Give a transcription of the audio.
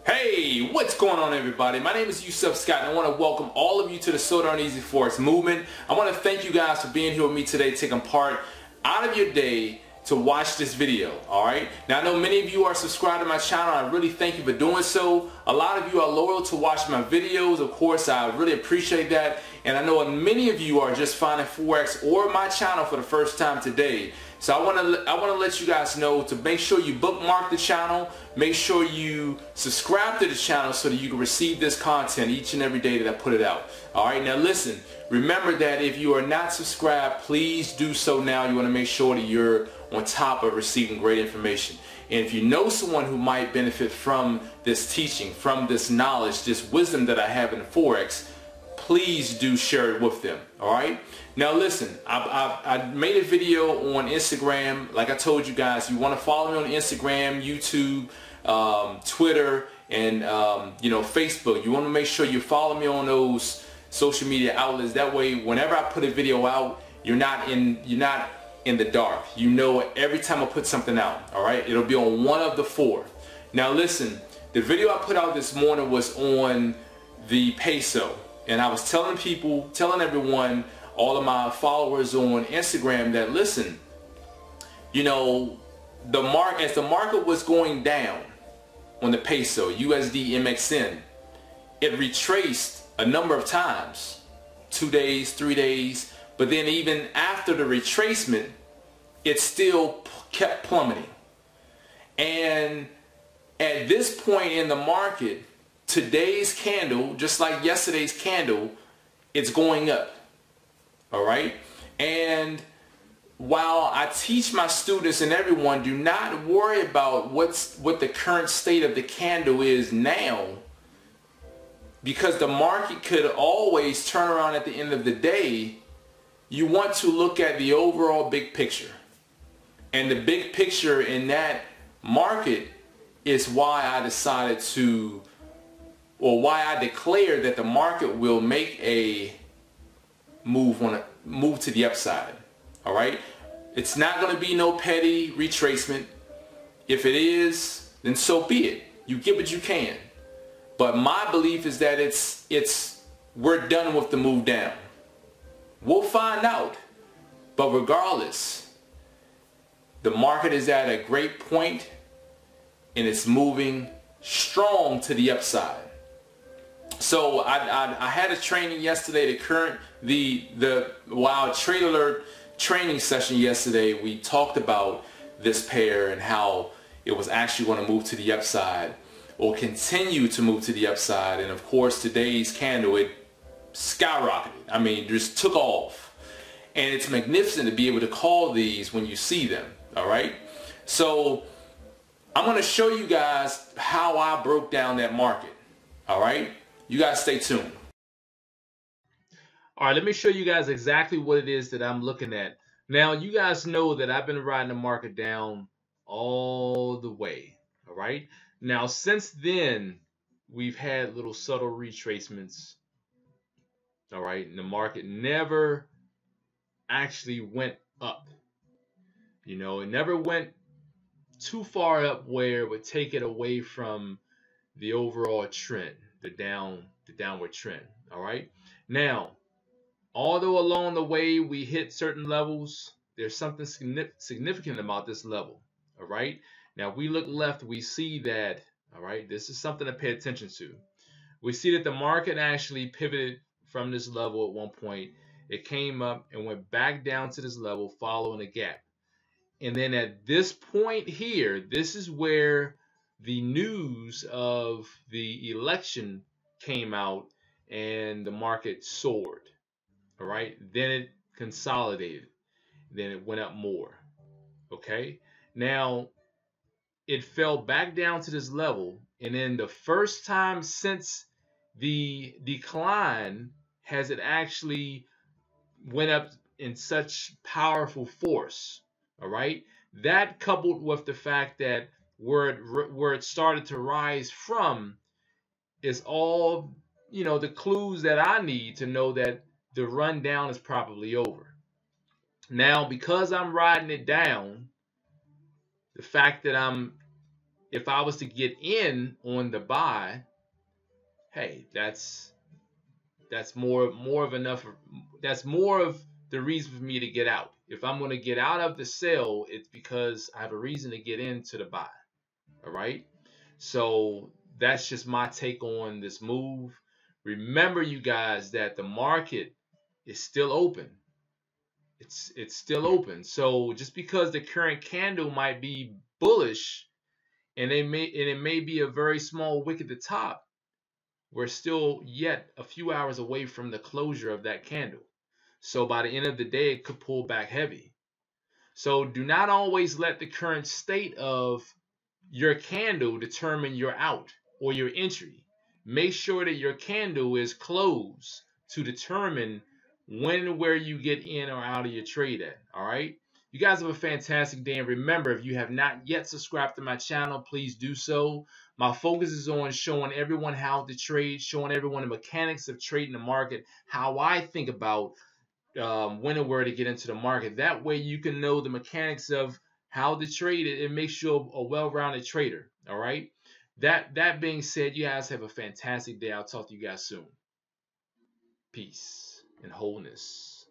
Hey, what's going on, everybody? My name is Yusuf Scott, and I want to welcome all of you to the So Darn Easy Forex movement. I want to thank you guys for being here with me today, taking part out of your day to watch this video. Alright, now I know many of you are subscribed to my channel. I really thank you for doing so. A lot of you are loyal to watch my videos. Of course, I really appreciate that, and I know many of you are just finding Forex or my channel for the first time today. So I want to let you guys know to make sure you bookmark the channel, make sure you subscribe to the channel so that you can receive this content each and every day that I put it out. Alright, now listen, remember that if you are not subscribed, please do so now. You want to make sure that you're on top of receiving great information. And if you know someone who might benefit from this teaching, from this knowledge, this wisdom that I have in Forex, please do share it with them. Alright, now listen, I made a video on Instagram. Like I told you guys, you want to follow me on Instagram, YouTube, Twitter, and Facebook. You want to make sure you follow me on those social media outlets. That way, whenever I put a video out, you're not in the dark. You know every time I put something out. Alright, it'll be on one of the four. Now listen, the video I put out this morning was on the peso. And I was telling everyone, all of my followers on Instagram, that listen, as the market was going down on the peso, USD MXN, it retraced a number of times, 2 days, 3 days, but then even after the retracement, it still kept plummeting. And at this point in the market, today's candle, just like yesterday's candle, it's going up. Alright? And while I teach my students and everyone, do not worry about what the current state of the candle is now, because the market could always turn around at the end of the day. You want to look at the overall big picture. And the big picture in that market is why I decided to, or why I declared that the market will make a move to the upside. Alright? It's not going to be no petty retracement. If it is, then so be it. You get what you can. But my belief is that we're done with the move down. We'll find out. But regardless, the market is at a great point and it's moving strong to the upside. So I had a training yesterday, the Wild Trade Alert training session yesterday. We talked about this pair and how it was actually going to move to the upside or continue to move to the upside. And of course, today's candle, it skyrocketed. I mean, just took off. And it's magnificent to be able to call these when you see them. All right. So I'm going to show you guys how I broke down that market. All right. You guys stay tuned. All right, let me show you guys exactly what it is that I'm looking at. Now, you guys know that I've been riding the market down all the way. All right. Now, since then, we've had little subtle retracements. All right. And the market never actually went up. It never went too far up where it would take it away from the overall trend, the downward trend. All right. Now, although along the way we hit certain levels, there's something significant about this level. All right. Now, we look left, we see that. All right. This is something to pay attention to. We see that the market actually pivoted from this level at one point. It came up and went back down to this level, following a gap. And then at this point here, this is where the news of the election came out and the market soared. All right. Then it consolidated. Then it went up more. Okay. Now, it fell back down to this level. And then the first time since the decline has it actually went up in such powerful force. All right. That, coupled with the fact that where it started to rise from, is all the clues that I need to know that the rundown is probably over. Now, because I'm riding it down, the fact that I'm if I was to get in on the buy, hey, that's more of enough. That's more of the reason for me to get out. If I'm going to get out of the sell, it's because I have a reason to get into the buy. All right. So that's just my take on this move. Remember, you guys, that the market is still open. It's still open. So just because the current candle might be bullish and it may be a very small wick at the top, we're still yet a few hours away from the closure of that candle. So by the end of the day, it could pull back heavy. So do not always let the current state of your candle determine your out or your entry. Make sure that your candle is closed to determine when and where you get in or out of your trade at. All right. You guys have a fantastic day. And remember, if you have not yet subscribed to my channel, please do so. My focus is on showing everyone how to trade, showing everyone the mechanics of trading the market, how I think about when and where to get into the market. That way you can know the mechanics of how to trade it. It makes you a well-rounded trader. All right. That being said, you guys have a fantastic day. I'll talk to you guys soon. Peace and wholeness.